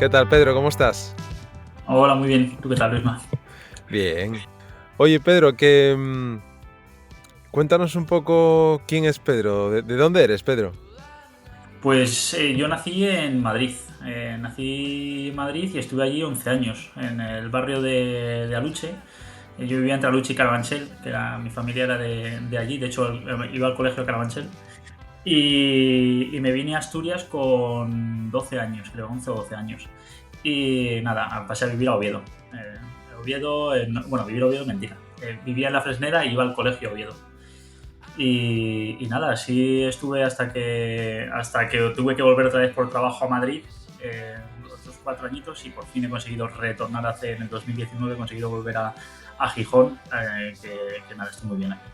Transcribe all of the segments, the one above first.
¿Qué tal, Pedro? ¿Cómo estás? Hola, muy bien. ¿Tú qué tal, Luisma? Bien. Oye, Pedro, cuéntanos un poco quién es Pedro. ¿De dónde eres, Pedro? Pues yo nací en Madrid. Nací en Madrid y estuve allí 11 años, en el barrio de Aluche. Yo vivía entre Aluche y Carabanchel, mi familia era de allí, de hecho iba al colegio de Carabanchel. Y me vine a Asturias con 12 años, creo, 11 o 12 años. Y nada, pasé a vivir a Oviedo. Bueno, vivir a Oviedo, mentira. Vivía en la Fresneda y iba al colegio a Oviedo. Y nada, así estuve hasta que tuve que volver otra vez por trabajo a Madrid, otros 4 añitos, y por fin he conseguido retornar en el 2019, he conseguido volver a Gijón, que nada, estoy muy bien aquí.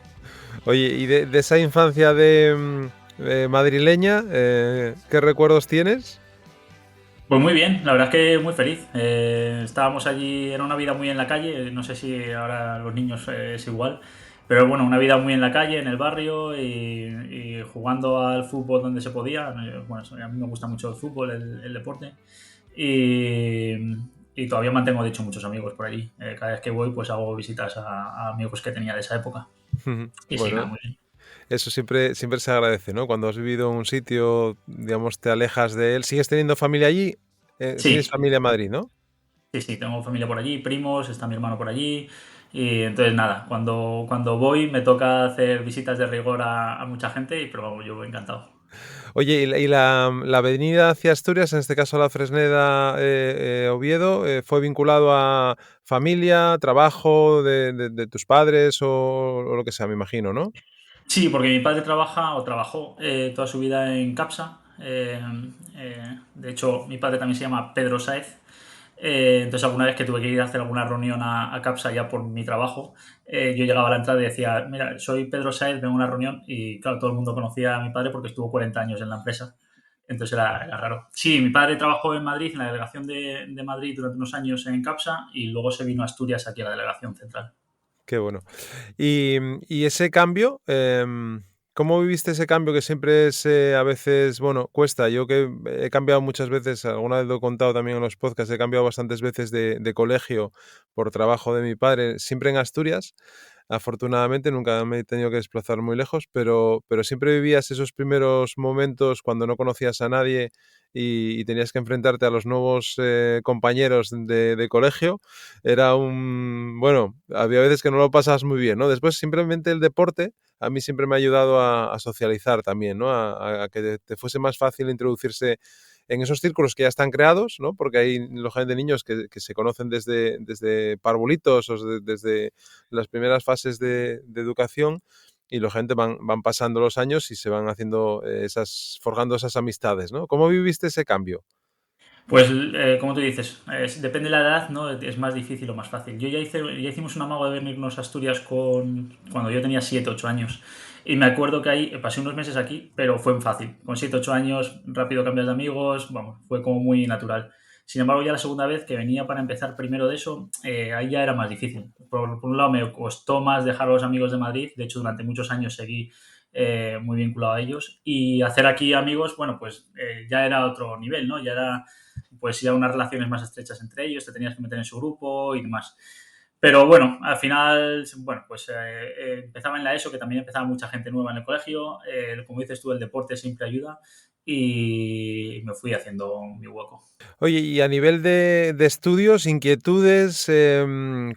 Oye, y de esa infancia de madrileña, ¿qué recuerdos tienes? Pues muy bien, la verdad es que muy feliz. Estábamos allí, era una vida muy en la calle, no sé si ahora los niños es igual, pero bueno, una vida muy en la calle, en el barrio y jugando al fútbol donde se podía. Bueno, a mí me gusta mucho el fútbol, el deporte, y, y todavía mantengo, de hecho, muchos amigos por allí. Cada vez que voy, pues hago visitas a amigos que tenía de esa época. Y sí, Bueno, nada, muy bien. eso siempre se agradece, ¿no? Cuando has vivido en un sitio, digamos, te alejas de él. ¿Sigues teniendo familia allí? Tienes Sí, familia en Madrid, ¿no? sí, sí, tengo familia por allí, primos, está mi hermano por allí. Y entonces nada, cuando voy me toca hacer visitas de rigor a mucha gente, pero vamos, yo voy encantado. Oye, y la avenida hacia Asturias, en este caso la Fresneda Oviedo, ¿fue vinculado a familia, trabajo de tus padres o lo que sea, me imagino, ¿no? Sí, porque mi padre trabaja o trabajó toda su vida en CAPSA. De hecho, mi padre también se llama Pedro Sáez. Entonces, alguna vez que tuve que ir a hacer alguna reunión a CAPSA ya por mi trabajo, yo llegaba a la entrada y decía, mira, soy Pedro Sáez, vengo a una reunión. Y claro, todo el mundo conocía a mi padre porque estuvo 40 años en la empresa. Entonces era raro. Sí, mi padre trabajó en Madrid, en la delegación de Madrid durante unos años en CAPSA, y luego se vino a Asturias, aquí a la delegación central. Qué bueno. Y ese cambio, ¿cómo viviste ese cambio que siempre es a veces, bueno, cuesta? Yo que he cambiado muchas veces, alguna vez lo he contado también en los podcasts, he cambiado bastantes veces de colegio por trabajo de mi padre, siempre en Asturias. Afortunadamente nunca me he tenido que desplazar muy lejos, pero siempre vivías esos primeros momentos cuando no conocías a nadie y tenías que enfrentarte a los nuevos compañeros de colegio. Era bueno, había veces que no lo pasabas muy bien, ¿no? Después simplemente el deporte a mí siempre me ha ayudado a socializar también, ¿no? A que te fuese más fácil introducirse en esos círculos que ya están creados, ¿no? Porque hay lógicamente niños que se conocen desde parvulitos o desde las primeras fases de educación y la gente van pasando los años y se van haciendo forjando esas amistades, ¿no? ¿Cómo viviste ese cambio? Pues, como tú dices, depende de la edad, ¿no? Es más difícil o más fácil. Ya hicimos un amago de venirnos a Asturias cuando yo tenía 7 8 años. Y me acuerdo que ahí pasé unos meses aquí, pero fue fácil. Con 7 8 años, rápido cambias de amigos, vamos, fue como muy natural. Sin embargo, ya la segunda vez que venía para empezar primero de eso, ahí ya era más difícil. Por un lado, me costó más dejar a los amigos de Madrid. De hecho, durante muchos años seguí muy vinculado a ellos. Y hacer aquí amigos, bueno, pues ya era otro nivel, ¿no? Ya era pues ya unas relaciones más estrechas entre ellos, te tenías que meter en su grupo y demás. Pero bueno, al final, bueno, pues empezaba en la ESO, que también empezaba mucha gente nueva en el colegio. Como dices tú, el deporte siempre ayuda y me fui haciendo mi hueco. Oye, y a nivel de estudios, inquietudes,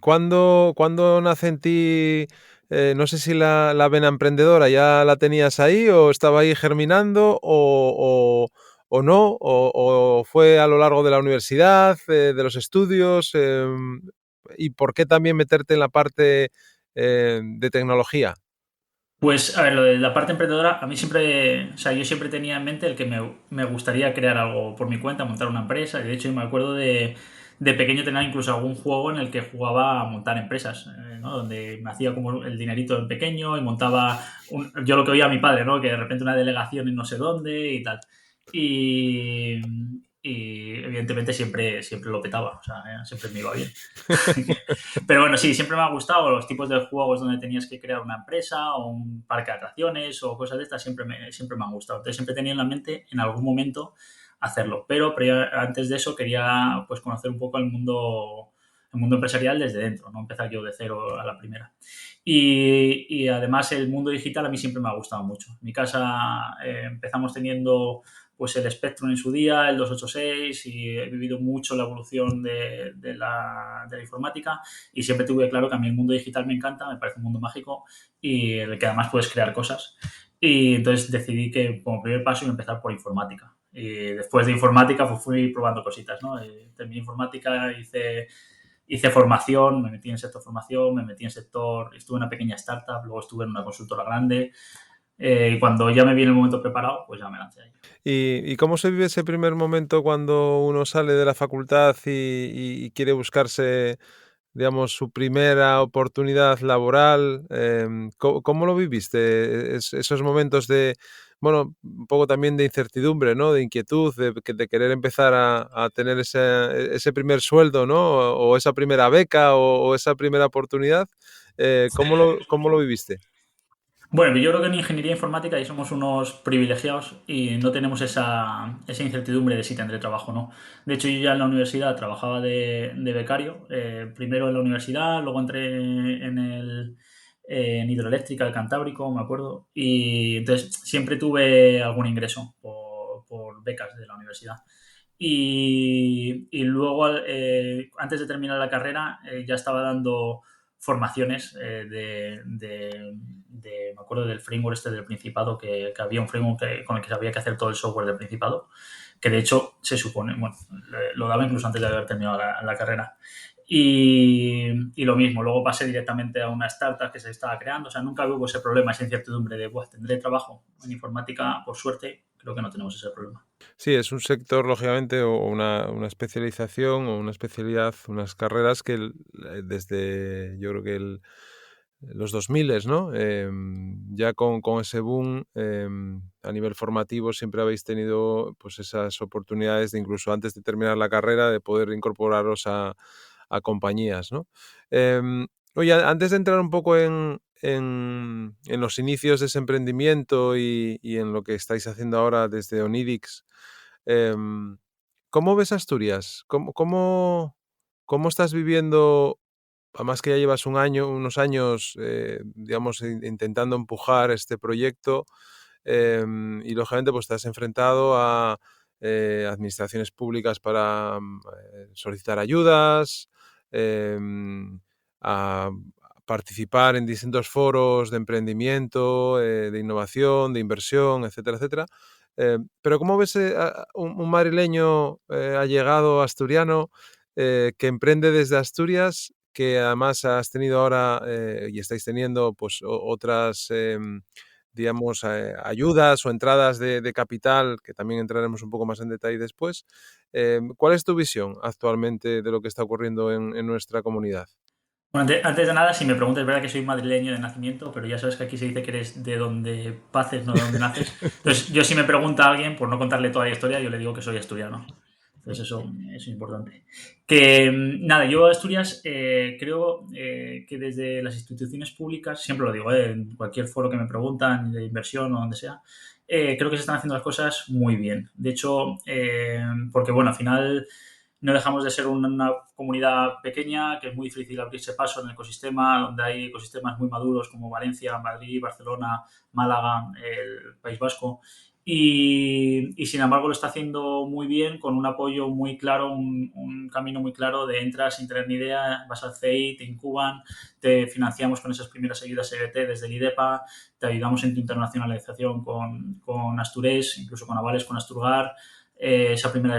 ¿cuándo nace en ti, no sé si la vena emprendedora ya la tenías ahí o estaba ahí germinando o no, o fue a lo largo de la universidad, de los estudios, y por qué también meterte en la parte de tecnología? Pues, a ver, lo de la parte emprendedora, a mí siempre, o sea, yo siempre tenía en mente el que me gustaría crear algo por mi cuenta, montar una empresa. Y de hecho, yo me acuerdo de pequeño tener incluso algún juego en el que jugaba a montar empresas, ¿no? Donde me hacía como el dinerito en pequeño y montaba, yo lo que oía a mi padre, ¿no? Que de repente una delegación en no sé dónde y tal. Y, y evidentemente siempre lo petaba, o sea, siempre me iba bien. Pero bueno, sí, siempre me ha gustado los tipos de juegos donde tenías que crear una empresa o un parque de atracciones o cosas de estas, siempre me han gustado. Entonces siempre tenía en la mente en algún momento hacerlo. Pero antes de eso quería pues conocer un poco el mundo empresarial desde dentro, no empezar yo de cero a la primera. Y además el mundo digital a mí siempre me ha gustado mucho. En mi casa empezamos teniendo pues el Spectrum en su día, el 286, y he vivido mucho la evolución de la informática, y siempre tuve claro que a mí el mundo digital me encanta, me parece un mundo mágico y en el que además puedes crear cosas. Y entonces decidí que como primer paso iba a empezar por informática. Y después de informática pues fui probando cositas, ¿no? Terminé informática, hice formación, me metí en sector formación, me metí en sector, estuve en una pequeña startup, luego estuve en una consultora grande, y cuando ya me viene el momento preparado, pues ya me lancé a ello. ¿Y cómo se vive ese primer momento cuando uno sale de la facultad y quiere buscarse, digamos, su primera oportunidad laboral? ¿Cómo lo viviste? Esos momentos de, bueno, un poco también de incertidumbre, ¿no? De inquietud, de querer empezar a tener ese primer sueldo, ¿no? O esa primera beca o esa primera oportunidad. ¿Cómo lo viviste? Bueno, yo creo que en ingeniería informática ahí somos unos privilegiados y no tenemos esa incertidumbre de si tendré trabajo o no. De hecho, yo ya en la universidad trabajaba de becario, primero en la universidad, luego entré en hidroeléctrica del Cantábrico, me acuerdo, y entonces siempre tuve algún ingreso por becas de la universidad. Y luego, antes de terminar la carrera, ya estaba dando formaciones me acuerdo del framework este del Principado, que había un framework con el que había que hacer todo el software del Principado, que de hecho se supone, bueno, lo daba incluso antes de haber terminado la carrera. Y lo mismo, luego pasé directamente a una startup que se estaba creando, o sea, nunca hubo ese problema, esa incertidumbre de, ¿tendré trabajo? En informática, por suerte, creo que no tenemos ese problema. Sí, es un sector, lógicamente, o una especialización o una especialidad, unas carreras que desde, yo creo que los 2000, ¿no? Ya con ese boom a nivel formativo siempre habéis tenido pues esas oportunidades de incluso antes de terminar la carrera de poder incorporaros a compañías, ¿no? Oye, antes de entrar un poco en los inicios de ese emprendimiento y en lo que estáis haciendo ahora desde Onidix, em, ¿cómo ves Asturias? ¿Cómo estás viviendo? Además que ya llevas unos años, digamos, intentando empujar este proyecto, y lógicamente pues te has enfrentado a administraciones públicas para solicitar ayudas, a participar en distintos foros de emprendimiento, de innovación, de inversión, etcétera, etcétera. Pero ¿cómo ves un madrileño allegado asturiano que emprende desde Asturias, que además has tenido ahora y estáis teniendo pues otras, digamos, ayudas o entradas de capital, que también entraremos un poco más en detalle después? ¿Cuál es tu visión actualmente de lo que está ocurriendo en nuestra comunidad? Bueno, antes de nada, si me preguntas, es verdad que soy madrileño de nacimiento, pero ya sabes que aquí se dice que eres de donde paces, no de donde naces. Entonces, yo si me pregunta a alguien, por no contarle toda la historia, yo le digo que soy asturiano. Entonces, eso es importante. Que nada, yo Asturias creo que desde las instituciones públicas, siempre lo digo, en cualquier foro que me preguntan de inversión o donde sea, creo que se están haciendo las cosas muy bien. De hecho, porque bueno, al final no dejamos de ser una comunidad pequeña, que es muy difícil abrirse paso en el ecosistema, donde hay ecosistemas muy maduros como Valencia, Madrid, Barcelona, Málaga, el País Vasco. Y sin embargo lo está haciendo muy bien, con un apoyo muy claro, un camino muy claro de entras sin tener ni idea, vas al CEI, te incuban, te financiamos con esas primeras ayudas EBT desde el IDEPA, te ayudamos en tu internacionalización con Asturés, incluso con avales con Asturgar, esa primera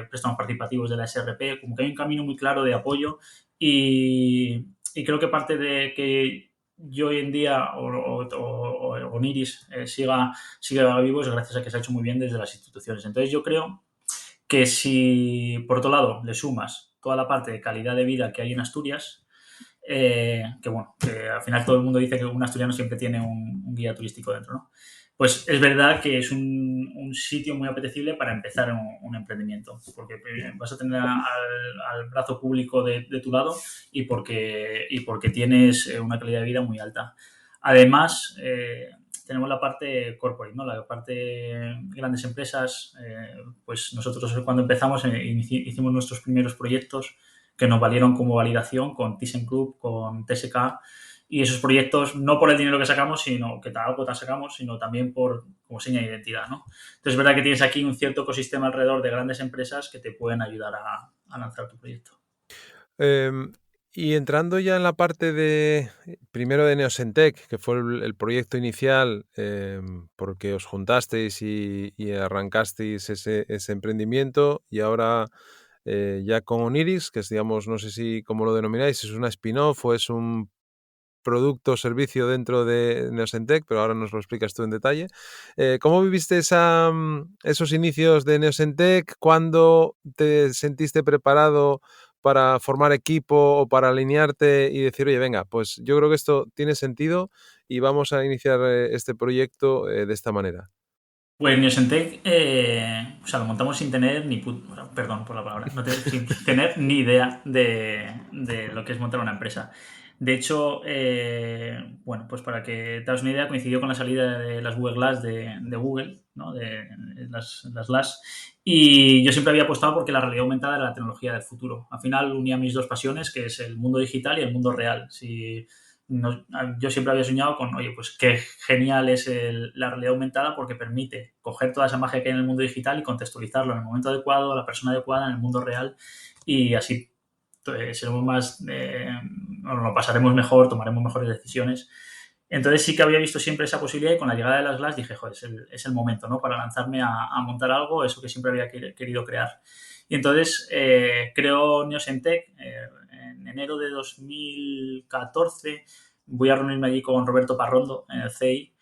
préstamos participativos de la SRP, como que hay un camino muy claro de apoyo y creo que parte de que yo hoy en día o Niris siga vivo es gracias a que se ha hecho muy bien desde las instituciones. Entonces yo creo que si por otro lado le sumas toda la parte de calidad de vida que hay en Asturias, que bueno, que al final todo el mundo dice que un asturiano siempre tiene un guía turístico dentro, ¿no? Pues es verdad que es un sitio muy apetecible para empezar un emprendimiento, porque vas a tener al brazo público de tu lado y porque tienes una calidad de vida muy alta. Además, tenemos la parte corporate, ¿no? La parte grandes empresas. Pues nosotros cuando empezamos hicimos nuestros primeros proyectos que nos valieron como validación con ThyssenKrupp, con TSK, y esos proyectos no por el dinero que sacamos, sino que algo te sacamos, sino también por como seña de identidad, ¿no? Entonces es verdad que tienes aquí un cierto ecosistema alrededor de grandes empresas que te pueden ayudar a lanzar tu proyecto. Em, y entrando ya en la parte de, primero de Neosentec, que fue el proyecto inicial, porque os juntasteis y arrancasteis ese emprendimiento, y ahora ya con Oniris, que es, digamos, no sé si cómo lo denomináis, es una spin-off o es un producto o servicio dentro de Neosentec, pero ahora nos lo explicas tú en detalle. ¿Cómo viviste esos inicios de Neosentec? ¿Cuándo te sentiste preparado para formar equipo o para alinearte y decir, oye, venga, pues yo creo que esto tiene sentido y vamos a iniciar este proyecto de esta manera? Pues Neosentec, o sea, lo montamos sin tener perdón por la palabra, sin tener ni idea de lo que es montar una empresa. De hecho, bueno, pues para que te hagas una idea, coincidió con la salida de las Google Glass de Google, ¿no? De las Glass. Y yo siempre había apostado porque la realidad aumentada era la tecnología del futuro. Al final unía mis dos pasiones, que es el mundo digital y el mundo real. Si yo siempre había soñado con, oye, pues qué genial es la realidad aumentada porque permite coger toda esa magia que hay en el mundo digital y contextualizarlo en el momento adecuado, a la persona adecuada, en el mundo real, y así seremos más, nos lo pasaremos mejor, tomaremos mejores decisiones. Entonces sí que había visto siempre esa posibilidad y con la llegada de las Glass dije, joder, es el momento, ¿no? Para lanzarme a montar algo, eso que siempre había querido crear. Y entonces creo Neosentec en enero de 2014. Voy a reunirme allí con Roberto Parrondo en el CEI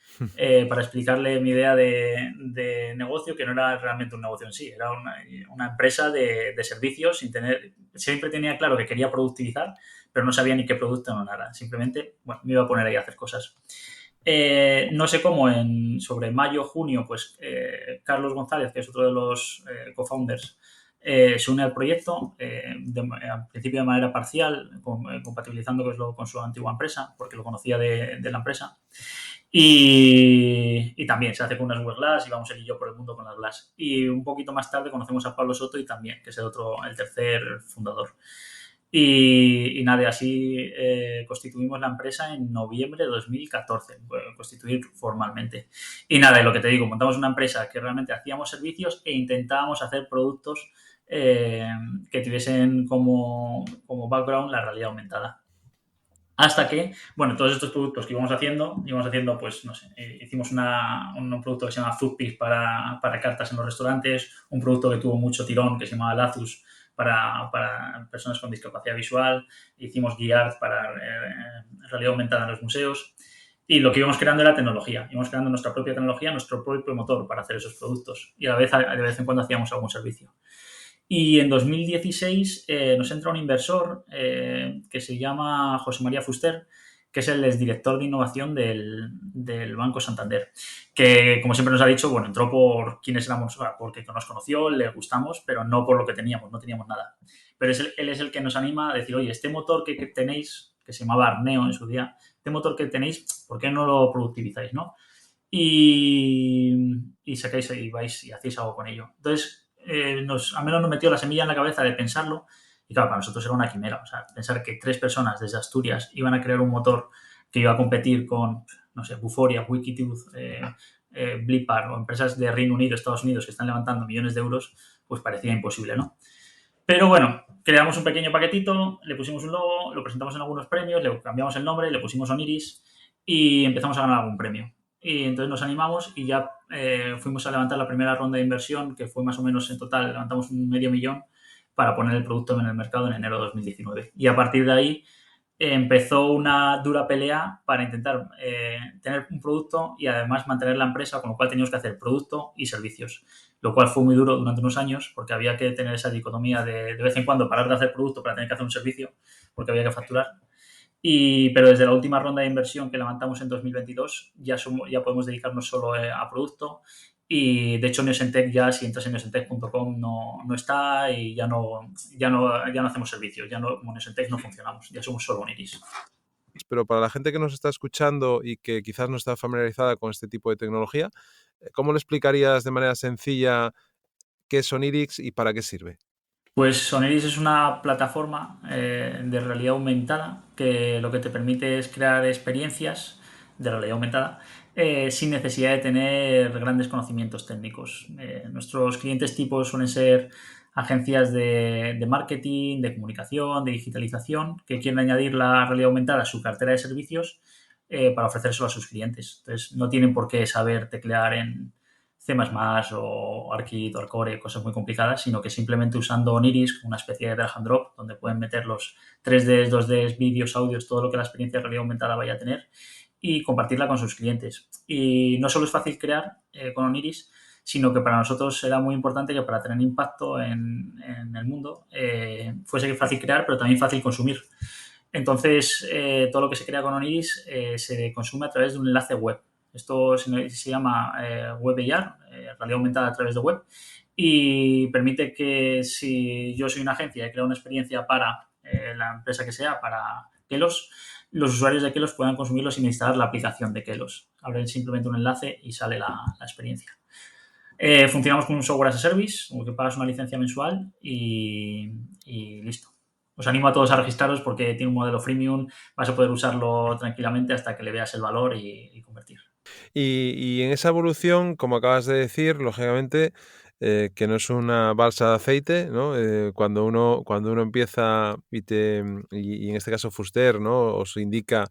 para explicarle mi idea de negocio, que no era realmente un negocio en sí, era una empresa de servicios. Siempre tenía claro que quería productivizar, pero no sabía ni qué producto no nada. Simplemente, bueno, me iba a poner ahí a hacer cosas. No sé cómo, sobre mayo, junio, pues Carlos González, que es otro de los co-founders, se une al proyecto, al principio de manera parcial, compatibilizando con su antigua empresa, porque lo conocía de la empresa. Y también se hace con unas web Glass y vamos él y yo por el mundo con las Glass. Y un poquito más tarde conocemos a Pablo Soto y también, que es el tercer fundador. Y nada, así constituimos la empresa en noviembre de 2014, constituir formalmente. Y nada, y lo que te digo, montamos una empresa que realmente hacíamos servicios e intentábamos hacer productos que tuviesen como background la realidad aumentada. Hasta que, bueno, todos estos productos que íbamos haciendo, pues, no sé, hicimos un producto que se llama Foodpiece para cartas en los restaurantes, un producto que tuvo mucho tirón que se llamaba Lazus para personas con discapacidad visual, hicimos Gear para realidad aumentada en los museos, y lo que íbamos creando era tecnología, íbamos creando nuestra propia tecnología, nuestro propio motor para hacer esos productos, y a la vez, de vez en cuando hacíamos algún servicio. Y en 2016 nos entra un inversor que se llama José María Fuster, que es el exdirector de innovación del Banco Santander, que como siempre nos ha dicho, bueno, entró por quienes éramos, porque nos conoció, le gustamos, pero no por lo que teníamos, no teníamos nada. Pero él es el que nos anima a decir, oye, este motor que tenéis, que se llamaba Arneo en su día, este motor que tenéis, ¿por qué no lo productivizáis, no? Y sacáis y vais y hacéis algo con ello. Entonces, al menos nos metió la semilla en la cabeza de pensarlo. Y claro, para nosotros era una quimera. O sea, pensar que 3 personas desde Asturias iban a crear un motor que iba a competir con, no sé, Buforia, Wikitooth, Blipar o empresas de Reino Unido, Estados Unidos que están levantando millones de euros, pues parecía imposible, ¿no? Pero bueno, creamos un pequeño paquetito, le pusimos un logo, lo presentamos en algunos premios, le cambiamos el nombre, le pusimos Oniris y empezamos a ganar algún premio. Y entonces nos animamos y ya fuimos a levantar la primera ronda de inversión, que fue más o menos en total, levantamos un $500,000 para poner el producto en el mercado en enero de 2019. Y a partir de ahí empezó una dura pelea para intentar tener un producto y además mantener la empresa, con lo cual teníamos que hacer producto y servicios, lo cual fue muy duro durante unos años porque había que tener esa dicotomía de vez en cuando parar de hacer producto para tener que hacer un servicio porque había que facturar. Pero desde la última ronda de inversión que levantamos en 2022 ya podemos dedicarnos solo a producto y de hecho Neosentec ya, si entras en neosentec.com no está y ya no hacemos servicios, como Neosentec no funcionamos, ya somos solo un iris. pero para la gente que nos está escuchando y que quizás no está familiarizada con este tipo de tecnología, ¿cómo le explicarías de manera sencilla qué es Sonirix y para qué sirve? Pues Soneris es una plataforma de realidad aumentada que lo que te permite es crear experiencias de realidad aumentada sin necesidad de tener grandes conocimientos técnicos. Nuestros clientes tipos suelen ser agencias de marketing, de comunicación, de digitalización, que quieren añadir la realidad aumentada a su cartera de servicios para ofrecérselo a sus clientes. Entonces, no tienen por qué saber teclear en C++ o Archit o Arcore, cosas muy complicadas, sino que simplemente usando Oniris, una especie de drag and drop, donde pueden meter los 3Ds, 2Ds, vídeos, audios, todo lo que la experiencia de realidad aumentada vaya a tener y compartirla con sus clientes. Y no solo es fácil crear con Oniris, sino que para nosotros era muy importante que para tener impacto en el mundo fuese fácil crear, pero también fácil consumir. Entonces, todo lo que se crea con Oniris se consume a través de un enlace web. Esto se llama WebAR, realidad aumentada a través de web, y permite que si yo soy una agencia y creo una experiencia para la empresa que sea, para Kelos, los usuarios de Kelos puedan consumirlo sin instalar la aplicación de Kelos. Abren simplemente un enlace y sale la experiencia. Funcionamos con un software as a service, como que pagas una licencia mensual y listo. Os animo a todos a registraros porque tiene un modelo freemium, vas a poder usarlo tranquilamente hasta que le veas el valor y convertir. Y en esa evolución, como acabas de decir, lógicamente, que no es una balsa de aceite, ¿no? Cuando uno empieza y en este caso Fuster, ¿no? Os indica,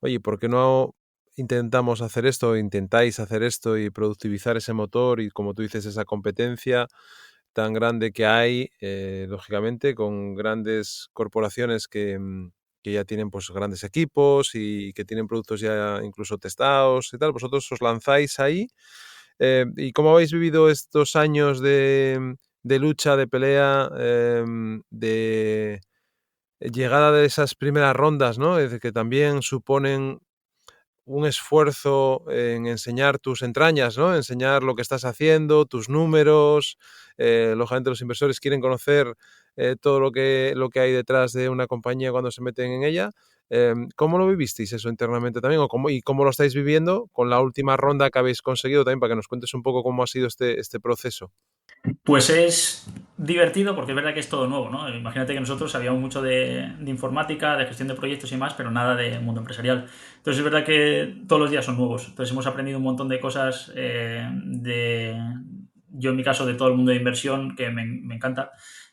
oye, ¿por qué no intentamos hacer esto, intentáis hacer esto y productivizar ese motor y, como tú dices, esa competencia tan grande que hay, lógicamente, con grandes corporaciones que ya tienen pues grandes equipos y que tienen productos ya incluso testados y tal. Vosotros os lanzáis ahí. ¿Y cómo habéis vivido estos años de lucha, de pelea, de llegada de esas primeras rondas, ¿no? Es decir, que también suponen un esfuerzo en enseñar tus entrañas, ¿no? Enseñar lo que estás haciendo, tus números. Lógicamente los inversores quieren conocer todo lo que hay detrás de una compañía cuando se meten en ella. ¿Cómo lo vivisteis eso internamente también? ¿Y cómo lo estáis viviendo con la última ronda que habéis conseguido también? Para que nos cuentes un poco cómo ha sido este proceso. Pues es divertido porque es verdad que es todo nuevo, ¿no? Imagínate que nosotros sabíamos mucho de informática, de gestión de proyectos y más, pero nada de mundo empresarial. Entonces es verdad que todos los días son nuevos. Entonces hemos aprendido un montón de cosas yo en mi caso, de todo el mundo de inversión, que me encanta.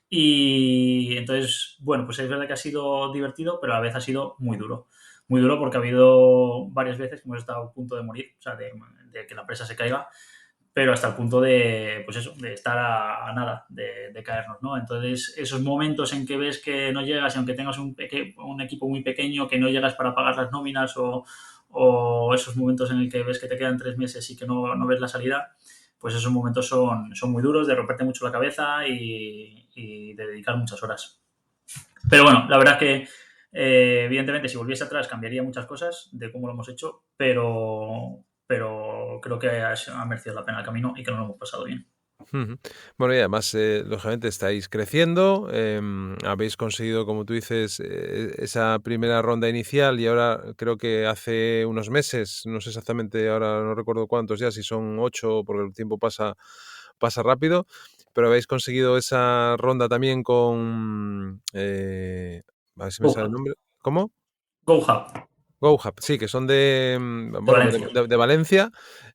Y entonces, bueno, pues es verdad que ha sido divertido, pero a la vez ha sido muy duro. Muy duro porque ha habido varias veces que hemos estado a punto de morir, o sea, de que la empresa se caiga, pero hasta el punto de, pues eso, de estar a nada de caernos, ¿no? Entonces, esos momentos en que ves que no llegas, y aunque tengas un equipo muy pequeño, que no llegas para pagar las nóminas o esos momentos en el que ves que te quedan 3 meses y que no ves la salida, pues esos momentos son muy duros, de romperte mucho la cabeza y de dedicar muchas horas. Pero bueno, la verdad es que evidentemente si volviese atrás cambiaría muchas cosas de cómo lo hemos hecho, pero creo que ha merecido la pena el camino y que no lo hemos pasado bien. Ujú. Bueno, y además, lógicamente, estáis creciendo, habéis conseguido, como tú dices, esa primera ronda inicial y ahora creo que hace unos meses, no sé exactamente, ahora no recuerdo cuántos ya, si son 8, porque el tiempo pasa rápido, pero habéis conseguido esa ronda también con, a ver si me sale el GoHub. nombre. ¿Cómo? GoHub, GoHub, sí, que son de, de bueno, Valencia. de Valencia,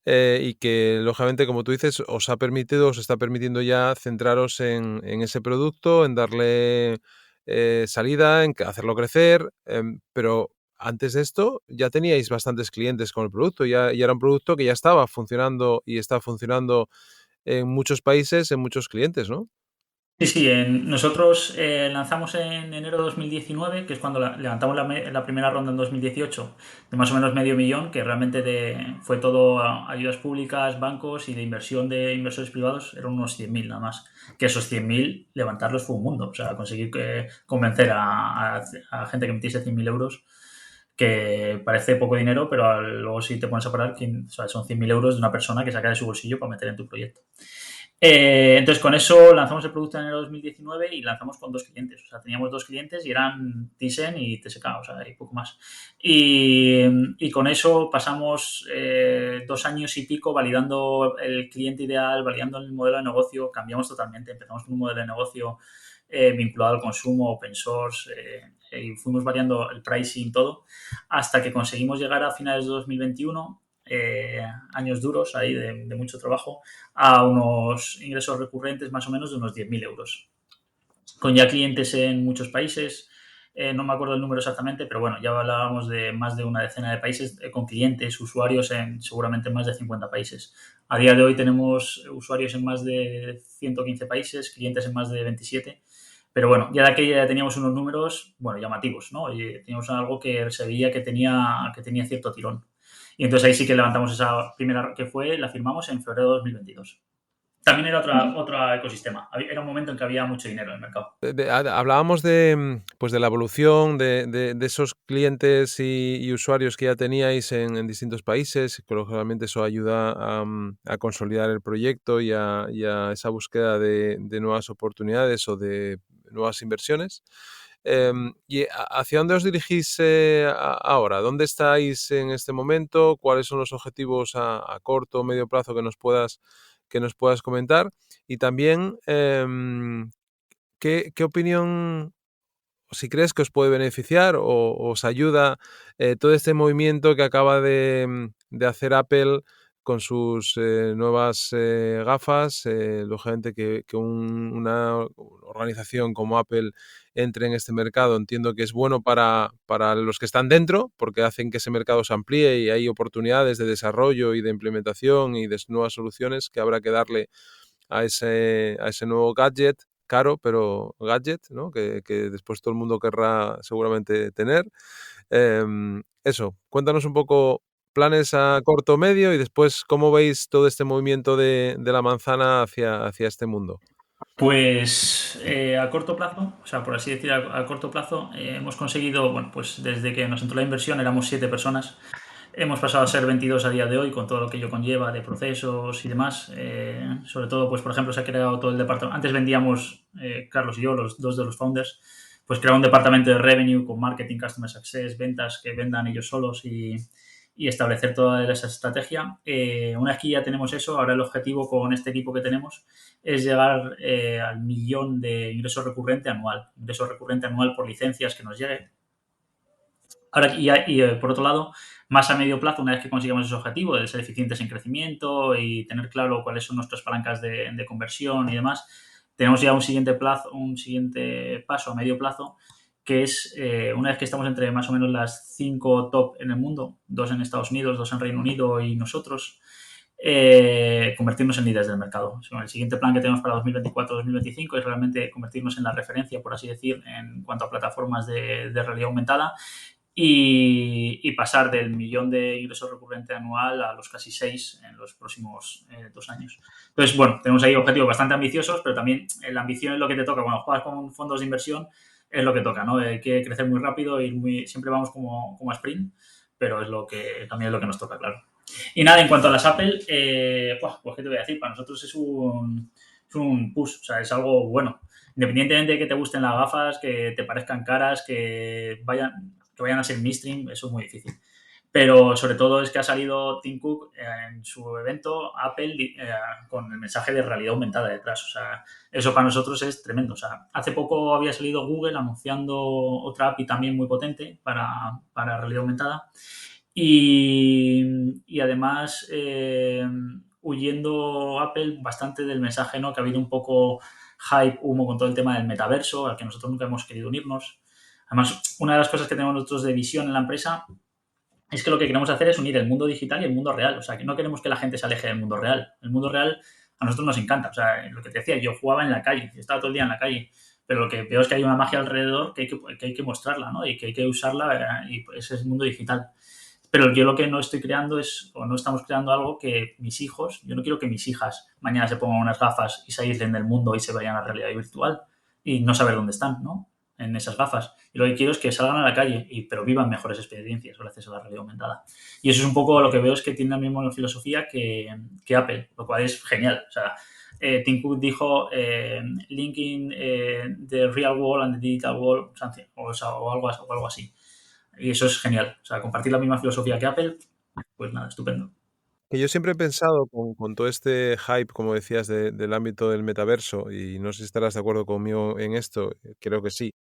y que lógicamente, como tú dices, os está permitiendo ya centraros en ese producto, en darle salida, hacerlo crecer, pero antes de esto ya teníais bastantes clientes con el producto, ya era un producto que ya estaba funcionando y está funcionando en muchos países, en muchos clientes, ¿no? Sí, sí, nosotros lanzamos en enero de 2019, que es cuando levantamos la primera ronda en 2018, de más o menos medio millón, que realmente fue todo ayudas públicas, bancos y de inversión de inversores privados, eran unos 100.000 nada más. Que esos 100.000 levantarlos fue un mundo, o sea, conseguir convencer a gente que metiese 100.000 euros, que parece poco dinero, pero luego si te pones a parar, o sea, son 100.000 euros de una persona que saca de su bolsillo para meter en tu proyecto. Entonces, con eso lanzamos el producto en enero de 2019 y lanzamos con 2 clientes. O sea, teníamos 2 clientes y eran Thyssen y TSK, o sea, y poco más. Y con eso pasamos 2 años y pico validando el cliente ideal, validando el modelo de negocio. Cambiamos totalmente. Empezamos con un modelo de negocio vinculado al consumo, open source, y fuimos variando el pricing, todo, hasta que conseguimos llegar a finales de 2021, años duros ahí de mucho trabajo, a unos ingresos recurrentes más o menos de unos 10.000 euros. Con ya clientes en muchos países, no me acuerdo el número exactamente, pero bueno, ya hablábamos de más de una decena de países, con clientes, usuarios en seguramente más de 50 países. A día de hoy tenemos usuarios en más de 115 países, clientes en más de 27. Pero bueno, ya de aquella ya teníamos unos números, bueno, llamativos, ¿no? Y teníamos algo que se veía que tenía cierto tirón. Y entonces ahí sí que levantamos esa primera que fue, la firmamos en febrero de 2022. También era otro ecosistema. Era un momento en que había mucho dinero en el mercado. Hablábamos de, pues de la evolución de esos clientes y usuarios que ya teníais en distintos países, que lógicamente eso ayuda a consolidar el proyecto y a esa búsqueda de nuevas oportunidades o de nuevas inversiones. ¿Y hacia dónde os dirigís ahora? ¿Dónde estáis en este momento? ¿Cuáles son los objetivos a corto o medio plazo que nos puedas comentar? Y también, ¿qué opinión, o si crees que os puede beneficiar o os ayuda todo este movimiento que acaba de hacer Apple con sus nuevas gafas? Lógicamente que una organización como Apple entre en este mercado, entiendo que es bueno para los que están dentro, porque hacen que ese mercado se amplíe y hay oportunidades de desarrollo y de implementación y de nuevas soluciones que habrá que darle a ese nuevo gadget, caro, pero gadget, ¿no? Que después todo el mundo querrá seguramente tener. Eso, cuéntanos un poco planes a corto medio y después cómo veis todo este movimiento de la manzana hacia este mundo. Pues a corto plazo, o sea, por así decir, a corto plazo, hemos conseguido, bueno, pues desde que nos entró la inversión éramos 7 personas. Hemos pasado a ser 22 a día de hoy con todo lo que ello conlleva de procesos y demás. Sobre todo, pues por ejemplo, se ha creado todo el departamento. Antes vendíamos, Carlos y yo, los dos de los founders, pues crear un departamento de revenue con marketing, customer success, ventas que vendan ellos solos y establecer toda esa estrategia. Una vez que ya tenemos eso, ahora el objetivo con este equipo que tenemos es llegar al 1.000.000 de ingreso recurrente anual. Ingreso recurrente anual por licencias que nos llegue. Ahora, por otro lado, más a medio plazo, una vez que consigamos ese objetivo de ser eficientes en crecimiento y tener claro cuáles son nuestras palancas de conversión y demás, tenemos ya un siguiente paso a medio plazo, que es, una vez que estamos entre más o menos las 5 top en el mundo, 2 en Estados Unidos, 2 en Reino Unido y nosotros, convertirnos en líderes del mercado. O sea, el siguiente plan que tenemos para 2024-2025 es realmente convertirnos en la referencia, por así decir, en cuanto a plataformas de realidad aumentada y pasar del 1.000.000 de ingreso recurrente anual a los casi 6 en los próximos 2 años. Entonces, bueno, tenemos ahí objetivos bastante ambiciosos, pero también la ambición es lo que te toca. Cuando juegas con fondos de inversión es lo que toca, ¿no? Hay que crecer muy rápido y siempre vamos como a sprint, pero también es lo que nos toca, claro. Y nada, en cuanto a las Apple, pues qué te voy a decir, para nosotros es un push, o sea, es algo bueno. Independientemente de que te gusten las gafas, que te parezcan caras, que vayan a ser mainstream, eso es muy difícil. Pero sobre todo es que ha salido Tim Cook en su evento Apple con el mensaje de realidad aumentada detrás. O sea, eso para nosotros es tremendo. O sea, hace poco había salido Google anunciando otra API también muy potente para realidad aumentada. Y además, huyendo Apple bastante del mensaje, ¿no? Que ha habido un poco hype, humo con todo el tema del metaverso, al que nosotros nunca hemos querido unirnos. Además, una de las cosas que tenemos nosotros de visión en la empresa es que lo que queremos hacer es unir el mundo digital y el mundo real. O sea, que no queremos que la gente se aleje del mundo real. El mundo real a nosotros nos encanta. O sea, lo que te decía, yo jugaba en la calle, estaba todo el día en la calle, pero lo que veo es que hay una magia alrededor que hay que mostrarla, ¿no? Y que hay que usarla, y ese es el mundo digital. Pero yo lo que no estoy creando o no estamos creando algo que mis hijos, yo no quiero que mis hijas mañana se pongan unas gafas y se aíslen del mundo y se vayan a la realidad virtual y no saber dónde están, ¿no? En esas gafas. Y lo que quiero es que salgan a la calle, pero vivan mejores experiencias gracias a la realidad aumentada. Y eso es un poco lo que veo, es que tiene la misma filosofía que Apple, lo cual es genial. O sea, Tim Cook dijo linking the real world and the digital world, o algo así. Y eso es genial. O sea, compartir la misma filosofía que Apple, pues nada, estupendo. Que yo siempre he pensado con todo este hype, como decías, del ámbito del metaverso, y no sé si estarás de acuerdo conmigo en esto, creo que sí,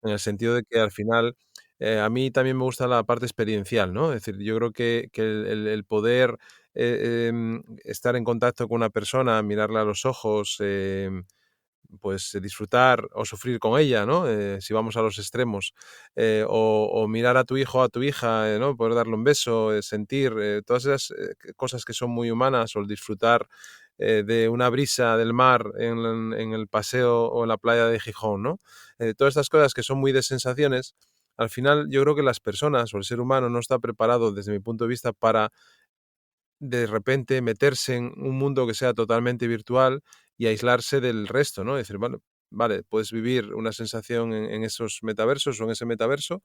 en el sentido de que al final a mí también me gusta la parte experiencial, ¿no? Es decir, yo creo que el poder estar en contacto con una persona, mirarla a los ojos, pues disfrutar o sufrir con ella, ¿no? Si vamos a los extremos. O mirar a tu hijo o a tu hija, ¿no? Poder darle un beso, sentir, todas esas cosas que son muy humanas, o el disfrutar de una brisa del mar en el paseo o en la playa de Gijón, ¿no? Todas estas cosas que son muy de sensaciones, al final yo creo que las personas o el ser humano no está preparado, desde mi punto de vista, para de repente meterse en un mundo que sea totalmente virtual y aislarse del resto, ¿no? Decir, bueno, vale, puedes vivir una sensación en esos metaversos o en ese metaverso,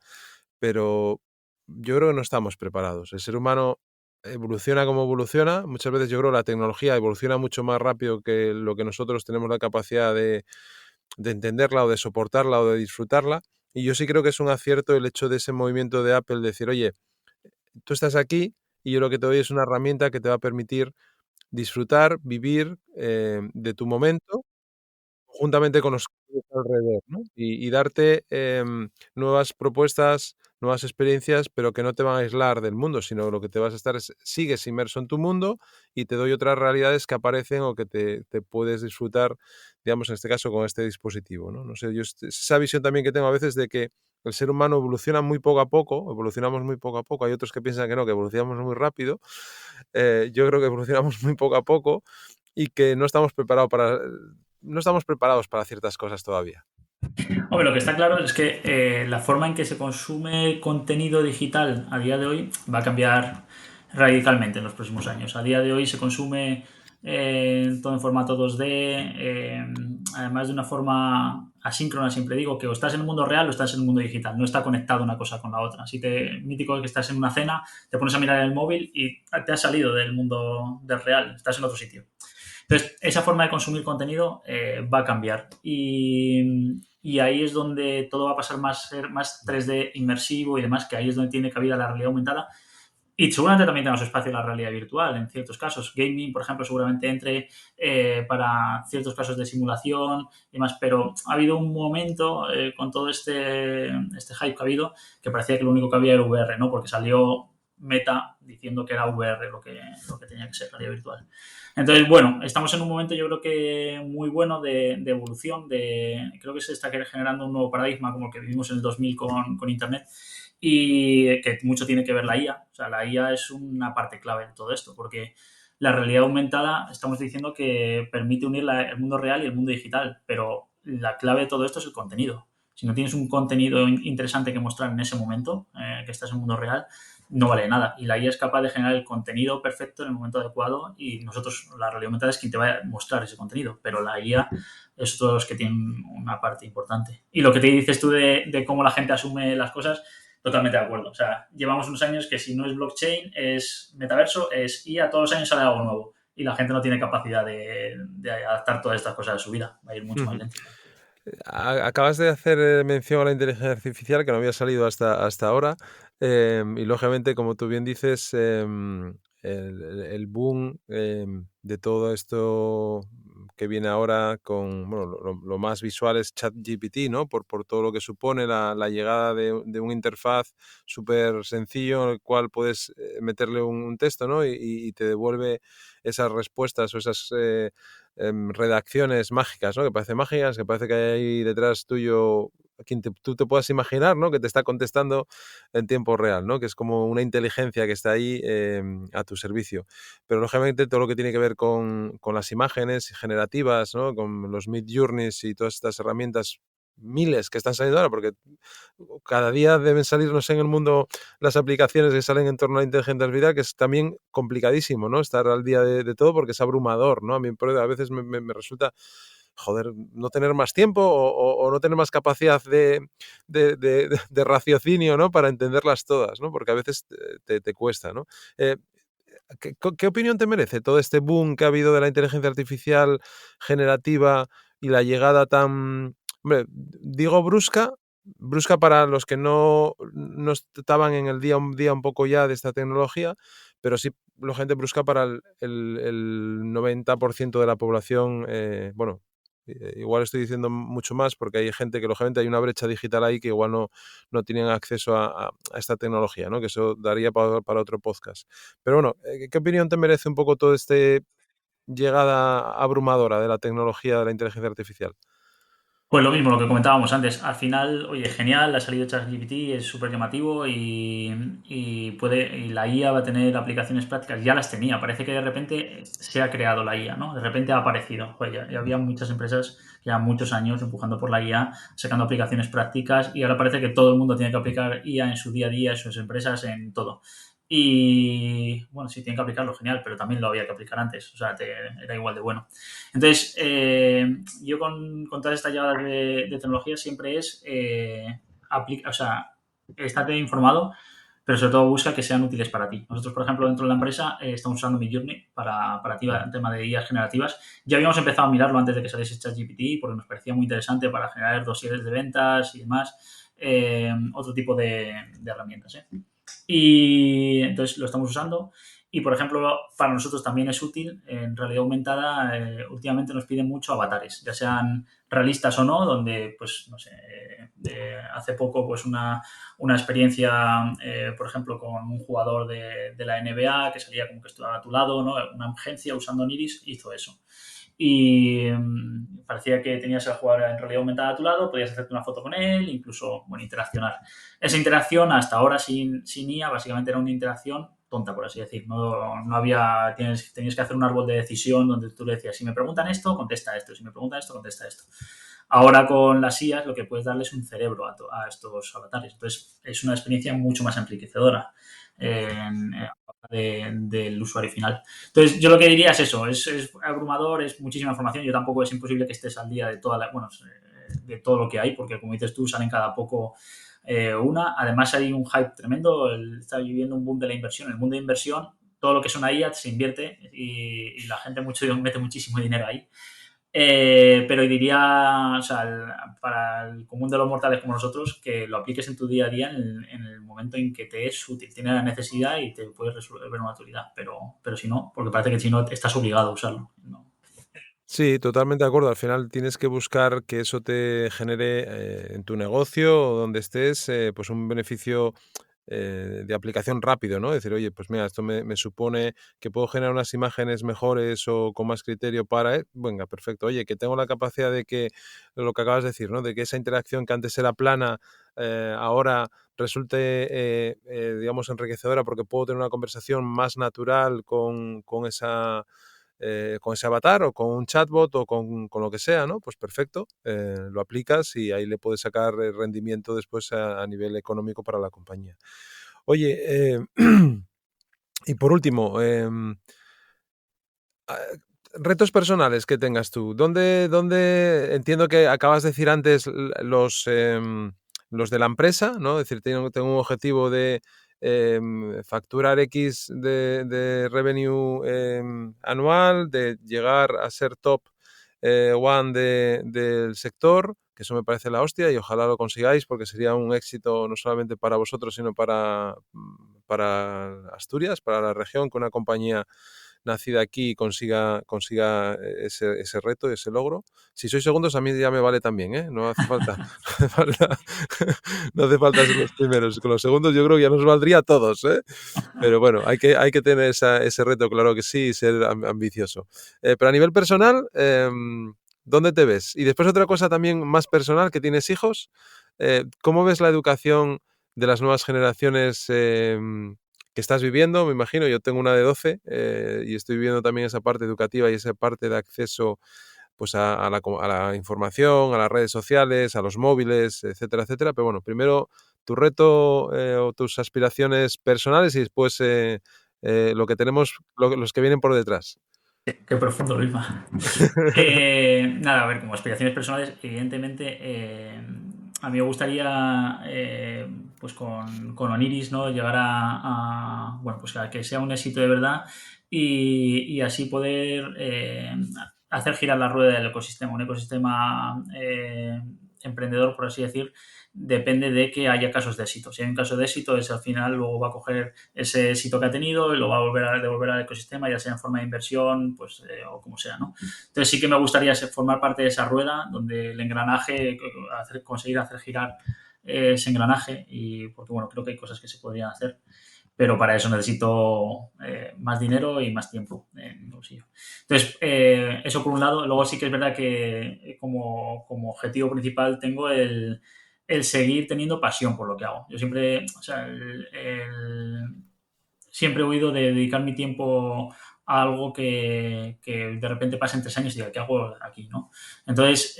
pero yo creo que no estamos preparados. El ser humano evoluciona como evoluciona. Muchas veces yo creo que la tecnología evoluciona mucho más rápido que lo que nosotros tenemos la capacidad de entenderla o de soportarla o de disfrutarla. Y yo sí creo que es un acierto el hecho de ese movimiento de Apple, de decir, oye, tú estás aquí y yo lo que te doy es una herramienta que te va a permitir disfrutar, vivir de tu momento juntamente con los que tienes alrededor, ¿no? Y darte nuevas propuestas, nuevas experiencias, pero que no te van a aislar del mundo, sino lo que te vas a estar es, sigues inmerso en tu mundo y te doy otras realidades que aparecen o que te puedes disfrutar, digamos, en este caso, con este dispositivo, ¿no? No sé, yo esa visión también que tengo a veces de que el ser humano evoluciona muy poco a poco, evolucionamos muy poco a poco, hay otros que piensan que no, que evolucionamos muy rápido, yo creo que evolucionamos muy poco a poco y que no estamos preparados para ciertas cosas todavía. Hombre, lo que está claro es que la forma en que se consume contenido digital a día de hoy va a cambiar radicalmente en los próximos años. A día de hoy se consume todo en formato 2D, además de una forma asíncrona, siempre digo, que o estás en el mundo real o estás en el mundo digital, no está conectado una cosa con la otra. Así que mítico que estás en una cena, te pones a mirar el móvil y te has salido del mundo del real, estás en otro sitio. Entonces, esa forma de consumir contenido va a cambiar y ahí es donde todo va a pasar más ser más 3D inmersivo y demás, que ahí es donde tiene cabida la realidad aumentada. Y seguramente también tenga su espacio la realidad virtual en ciertos casos. Gaming, por ejemplo, seguramente entre para ciertos casos de simulación y demás, pero ha habido un momento con todo este hype que ha habido que parecía que lo único que había era VR, ¿no? Porque salió Meta diciendo que era VR lo que tenía que ser realidad virtual. Entonces, bueno, estamos en un momento yo creo que muy bueno de evolución, creo que se está generando un nuevo paradigma como el que vivimos en el 2000 con Internet y que mucho tiene que ver la IA. O sea, la IA es una parte clave de todo esto porque la realidad aumentada estamos diciendo que permite unir el mundo real y el mundo digital, pero la clave de todo esto es el contenido. Si no tienes un contenido interesante que mostrar en ese momento, que estás en el mundo real, no vale nada. Y la IA es capaz de generar el contenido perfecto en el momento adecuado y nosotros, la realidad aumentada es quien te va a mostrar ese contenido, pero la IA es todos los que tienen una parte importante. Y lo que te dices tú de cómo la gente asume las cosas, totalmente de acuerdo. O sea, llevamos unos años que si no es blockchain, es metaverso, es IA, todos los años sale algo nuevo. Y la gente no tiene capacidad de adaptar todas estas cosas a su vida. Va a ir mucho más lento. Acabas de hacer mención a la inteligencia artificial que no había salido hasta ahora. Y lógicamente, como tú bien dices, el boom de todo esto que viene ahora con, bueno, lo más visual es ChatGPT, ¿no? Por todo lo que supone la llegada de una interfaz súper sencillo en el cual puedes meterle un texto, ¿no? Y te devuelve esas respuestas o esas redacciones mágicas, ¿no? Que parece mágicas, que parece que hay ahí detrás tuyo quien tú te puedas imaginar, ¿no? Que te está contestando en tiempo real, ¿no? Que es como una inteligencia que está ahí a tu servicio. Pero lógicamente todo lo que tiene que ver con las imágenes generativas, ¿no? Con los Midjourneys y todas estas herramientas miles que están saliendo ahora, porque cada día deben salir, no sé, en el mundo las aplicaciones que salen en torno a la inteligencia artificial, que es también complicadísimo, ¿no? Estar al día de todo porque es abrumador, ¿no? A mí a veces me resulta, joder, no tener más tiempo o no tener más capacidad de raciocinio, ¿no? Para entenderlas todas, ¿no? Porque a veces te cuesta, ¿no? Eh, ¿qué opinión te merece todo este boom que ha habido de la inteligencia artificial generativa y la llegada tan, hombre, digo brusca para los que no estaban en el día un día un poco ya de esta tecnología, pero sí la gente brusca para el 90% de la población, bueno, igual estoy diciendo mucho más porque hay gente que lógicamente hay una brecha digital ahí que igual no tienen acceso a esta tecnología, ¿no? Que eso daría para otro podcast. Pero bueno, ¿qué opinión te merece un poco todo este llegada abrumadora de la tecnología de la inteligencia artificial? Pues lo mismo, lo que comentábamos antes. Al final, oye, genial, ha salido ChatGPT, es súper llamativo y la IA va a tener aplicaciones prácticas. Ya las tenía, parece que de repente se ha creado la IA, ¿no? De repente ha aparecido. Joder, ya había muchas empresas ya muchos años empujando por la IA, sacando aplicaciones prácticas y ahora parece que todo el mundo tiene que aplicar IA en su día a día, en sus empresas, en todo. Y bueno, sí, tienen que aplicarlo, genial, pero también lo había que aplicar antes, o sea, era igual de bueno. Entonces, yo con todas estas llegadas de tecnología siempre es, o sea, estate informado, pero sobre todo busca que sean útiles para ti. Nosotros, por ejemplo, dentro de la empresa estamos usando Midjourney para el tema de IAs generativas. Ya habíamos empezado a mirarlo antes de que saliese ChatGPT porque nos parecía muy interesante para generar dosieres de ventas y demás. Otro tipo de herramientas. Y entonces lo estamos usando. Y, por ejemplo, para nosotros también es útil. En realidad aumentada, últimamente nos piden mucho avatares, ya sean realistas o no, donde, pues, no sé, hace poco, pues, una experiencia, por ejemplo, con un jugador de la NBA que salía como que estaba a tu lado, ¿no? Una agencia usando Niris hizo eso. Y parecía que tenías al jugador en realidad aumentada a tu lado, podías hacerte una foto con él, incluso, bueno, interaccionar. Esa interacción hasta ahora sin IA básicamente era una interacción tonta, por así decir. No había, tenías que hacer un árbol de decisión donde tú le decías, si me preguntan esto, contesta esto, si me preguntan esto, contesta esto. Ahora con las IAs lo que puedes darle es un cerebro a estos avatares. Entonces es una experiencia mucho más enriquecedora del usuario final. Entonces yo lo que diría es eso, es abrumador, es muchísima información. Yo tampoco es imposible que estés al día de de todo lo que hay, porque como dices tú, salen cada poco una. Además hay un hype tremendo, está viviendo un boom de la inversión. El mundo de inversión, todo lo que es una IA se invierte y la gente mete muchísimo dinero ahí. Pero diría, o sea, para el común de los mortales como nosotros, que lo apliques en tu día a día en el momento en que te es útil, tiene la necesidad y te puedes resolver una utilidad. Pero si no, porque parece que si no estás obligado a usarlo. ¿No? Sí, totalmente de acuerdo. Al final tienes que buscar que eso te genere en tu negocio o donde estés, pues un beneficio de aplicación rápido, ¿no? Decir, oye, pues mira, esto me supone que puedo generar unas imágenes mejores o con más criterio para, venga, perfecto. Oye, que tengo la capacidad de que, lo que acabas de decir, ¿no? De que esa interacción que antes era plana, ahora resulte, digamos, enriquecedora porque puedo tener una conversación más natural con ese avatar o con un chatbot o con lo que sea, ¿no? Pues perfecto, lo aplicas y ahí le puedes sacar rendimiento después a nivel económico para la compañía. Oye, y por último, ah, retos personales que tengas tú. ¿Dónde entiendo que acabas de decir antes los de la empresa, ¿no? Es decir, tengo un objetivo de facturar X de revenue anual, de llegar a ser top one del sector, que eso me parece la hostia y ojalá lo consigáis porque sería un éxito no solamente para vosotros, sino para Asturias, para la región, que una compañía nacida aquí consiga ese reto, ese logro. Si sois segundos, a mí ya me vale también, ¿eh? No hace falta, no hace falta, no hace falta ser los primeros. Con los segundos yo creo que ya nos valdría a todos, ¿eh? Pero bueno, hay que tener ese reto, claro que sí, y ser ambicioso. Pero a nivel personal, ¿dónde te ves? Y después otra cosa también más personal, que tienes hijos. ¿Cómo ves la educación de las nuevas generaciones que estás viviendo? Me imagino, yo tengo una de 12 y estoy viviendo también esa parte educativa y esa parte de acceso pues a la información, a las redes sociales, a los móviles, etcétera, etcétera. Pero bueno, primero tu reto o tus aspiraciones personales y después lo que tenemos, los que vienen por detrás. Qué profundo, Luisma. Nada, a ver, como aspiraciones personales, evidentemente, a mí me gustaría con Oniris, ¿no? Llegar bueno, pues a que sea un éxito de verdad y así poder hacer girar la rueda del ecosistema. Un ecosistema emprendedor, por así decir, depende de que haya casos de éxito. Si hay un caso de éxito, ese al final luego va a coger ese éxito que ha tenido y lo va a volver a devolver al ecosistema, ya sea en forma de inversión, pues, o como sea, ¿no? Entonces sí que me gustaría formar parte de esa rueda donde el engranaje, conseguir hacer girar ese engranaje y porque bueno, creo que hay cosas que se podrían hacer, pero para eso necesito más dinero y más tiempo en mi bolsillo. Entonces, eso por un lado. Luego sí que es verdad que como objetivo principal tengo el seguir teniendo pasión por lo que hago. Yo siempre, o sea, siempre he oído de dedicar mi tiempo a algo que de repente pasa en 3 años y diga, ¿qué hago aquí? ¿No? Entonces,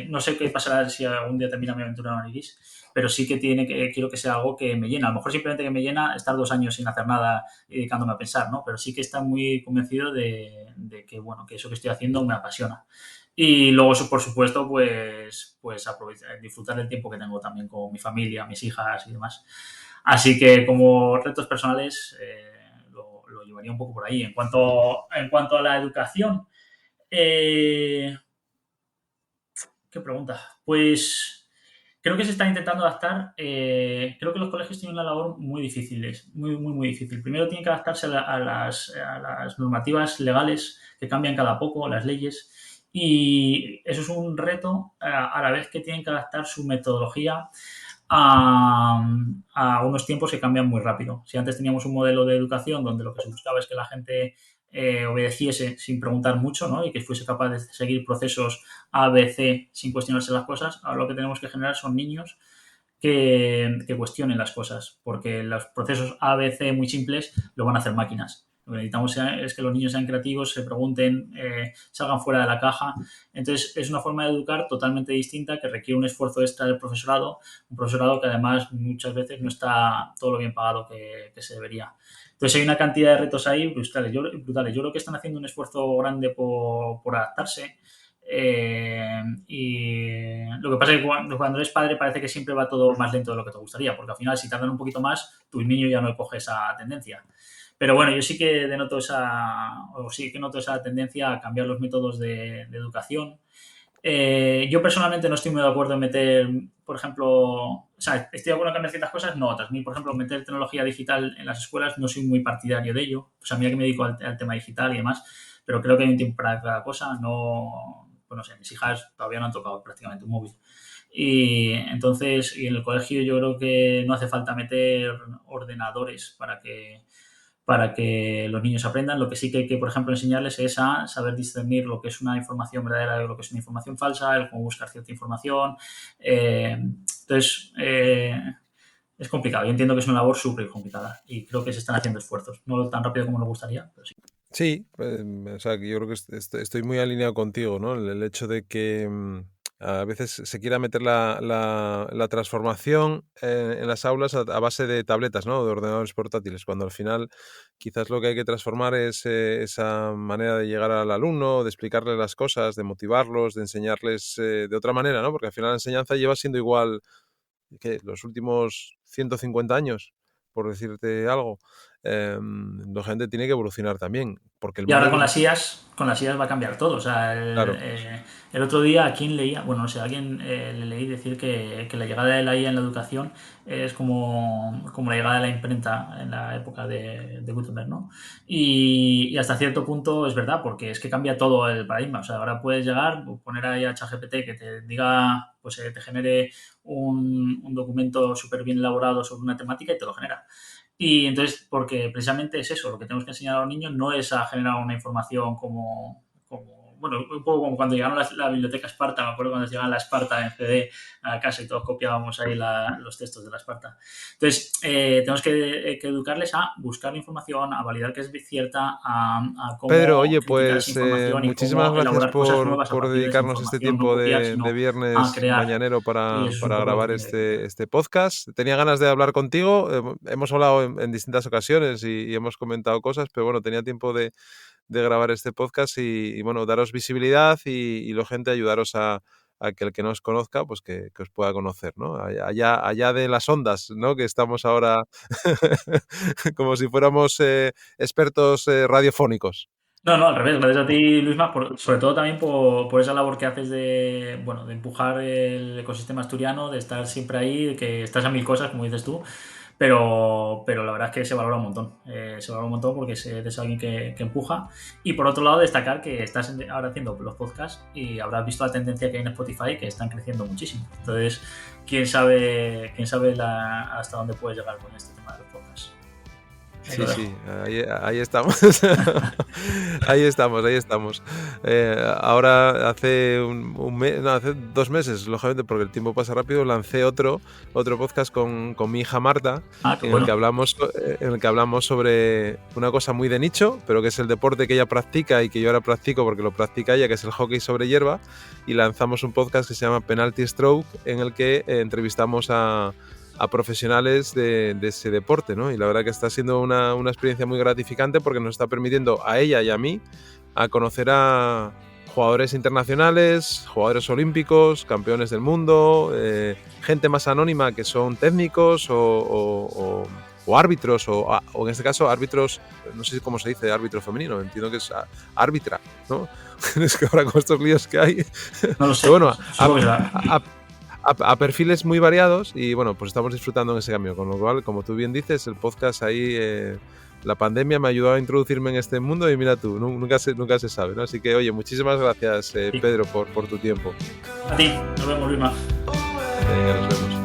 no sé qué pasará si algún día termina mi aventura en Oniris, pero sí que quiero que sea algo que me llena. A lo mejor simplemente que me llena estar 2 años sin hacer nada y dedicándome a pensar, ¿no? Pero sí que está muy convencido de que, bueno, que eso que estoy haciendo me apasiona. Y luego, por supuesto, pues aprovechar, disfrutar del tiempo que tengo también con mi familia, mis hijas y demás. Así que como retos personales lo llevaría un poco por ahí. En cuanto a la educación, eh, ¿qué pregunta? Pues creo que se están intentando adaptar. Creo que los colegios tienen una labor muy difícil, muy, muy, muy difícil. Primero tienen que adaptarse a las normativas legales que cambian cada poco, las leyes. Y eso es un reto a la vez que tienen que adaptar su metodología a unos tiempos que cambian muy rápido. Si antes teníamos un modelo de educación donde lo que se buscaba es que la gente obedeciese sin preguntar mucho, ¿no? Y que fuese capaz de seguir procesos A, B, C sin cuestionarse las cosas, ahora lo que tenemos que generar son niños que cuestionen las cosas, porque los procesos A, B, C muy simples lo van a hacer máquinas. Lo que necesitamos es que los niños sean creativos, se pregunten, salgan fuera de la caja. Entonces, es una forma de educar totalmente distinta que requiere un esfuerzo extra del profesorado, un profesorado que además muchas veces no está todo lo bien pagado que se debería. Entonces, hay una cantidad de retos ahí brutales. Yo creo que están haciendo un esfuerzo grande por adaptarse. Y lo que pasa es que cuando eres padre parece que siempre va todo más lento de lo que te gustaría, porque al final si tardan un poquito más, tu niño ya no coge esa tendencia. Pero bueno, yo sí que noto esa tendencia a cambiar los métodos de educación. Yo personalmente no estoy muy de acuerdo en meter, por ejemplo, o sea, estoy de acuerdo en cambiar ciertas cosas, no otras. Por ejemplo, meter tecnología digital en las escuelas no soy muy partidario de ello. O sea, mira que me dedico al tema digital y demás, pero creo que hay un tiempo para cada cosa. No, pues no sé, mis hijas todavía no han tocado prácticamente un móvil. Y entonces, y en el colegio yo creo que no hace falta meter ordenadores para que los niños aprendan. Lo que sí que hay que, por ejemplo, enseñarles es a saber discernir lo que es una información verdadera de lo que es una información falsa, el cómo buscar cierta información. Entonces, es complicado. Yo entiendo que es una labor súper complicada y creo que se están haciendo esfuerzos. No tan rápido como nos gustaría, pero sí. Sí, o sea, que yo creo que estoy muy alineado contigo, ¿no? El hecho de que a veces se quiera meter la transformación en las aulas a base de tabletas, ¿no? De ordenadores portátiles, cuando al final quizás lo que hay que transformar es esa manera de llegar al alumno, de explicarle las cosas, de motivarlos, de enseñarles de otra manera, ¿no? Porque al final la enseñanza lleva siendo igual que los últimos 150 años, por decirte algo. Lógicamente tiene que evolucionar también, porque el Y ahora mundo... con las IAs va a cambiar todo. O sea, Claro, el otro día a quién leía, bueno, no sé, a alguien le leí decir que la llegada de la IA en la educación es como la llegada de la imprenta en la época de Gutenberg, ¿no? Y hasta cierto punto es verdad, porque es que cambia todo el paradigma. O sea, ahora puedes llegar, poner ahí a ChatGPT que te diga, pues te genere un documento súper bien elaborado sobre una temática y te lo genera. Y entonces, porque precisamente es eso, lo que tenemos que enseñar a los niños no es a generar una información bueno, un poco como cuando llegaron la biblioteca Esparta, me acuerdo cuando llegaban la Esparta en CD a casa y todos copiábamos ahí los textos de la Esparta. Entonces, tenemos que educarles a buscar la información, a validar que es cierta, a Pedro, cómo oye, criticar esa pues información y muchísimas cómo gracias elaborar cosas por, nuevas a por partir de esa dedicarnos este información, no tiempo copiar, de sino a viernes crear. mañanero Y para, eso es un para poco lo que grabar tiene que hacer. este podcast. Tenía ganas de hablar contigo, hemos hablado en distintas ocasiones y hemos comentado cosas, pero bueno, tenía tiempo de grabar este podcast y bueno, daros visibilidad y gente ayudaros a a que el que no os conozca, pues que os pueda conocer, ¿no? Allá de las ondas, ¿no? Que estamos ahora como si fuéramos expertos radiofónicos. No, no, al revés, gracias a ti, Luisma, sobre todo también por esa labor que haces de, bueno, de empujar el ecosistema asturiano, de estar siempre ahí, de que estás a mil cosas, como dices tú, pero la verdad es que se valora un montón. Se valora un montón porque eres alguien que empuja. Y por otro lado, destacar que estás ahora haciendo los podcasts y habrás visto la tendencia que hay en Spotify, que están creciendo muchísimo. Entonces, quién sabe hasta dónde puedes llegar con este tema de los podcasts. Sí, ahí estamos. Ahí estamos. Ahora hace hace 2 meses, lógicamente, porque el tiempo pasa rápido, lancé otro podcast con mi hija Marta, qué bueno. en el que hablamos sobre una cosa muy de nicho, pero que es el deporte que ella practica y que yo ahora practico porque lo practica ella, que es el hockey sobre hierba, y lanzamos un podcast que se llama Penalty Stroke, en el que entrevistamos a profesionales de ese deporte, ¿no? Y la verdad que está siendo una experiencia muy gratificante porque nos está permitiendo a ella y a mí a conocer a jugadores internacionales, jugadores olímpicos, campeones del mundo, gente más anónima que son técnicos o árbitros, o en este caso árbitros, no sé cómo se dice árbitro femenino, entiendo que es árbitra, ¿no? Es que ahora con estos líos que hay... No lo sé. Pero bueno, a perfiles muy variados y bueno, pues estamos disfrutando en ese cambio, con lo cual, como tú bien dices, el podcast ahí, la pandemia me ayudó a introducirme en este mundo y mira tú, nunca se sabe, ¿no? Así que, oye, muchísimas gracias, Pedro, por tu tiempo. A ti, nos vemos, Luisma. Venga, nos vemos.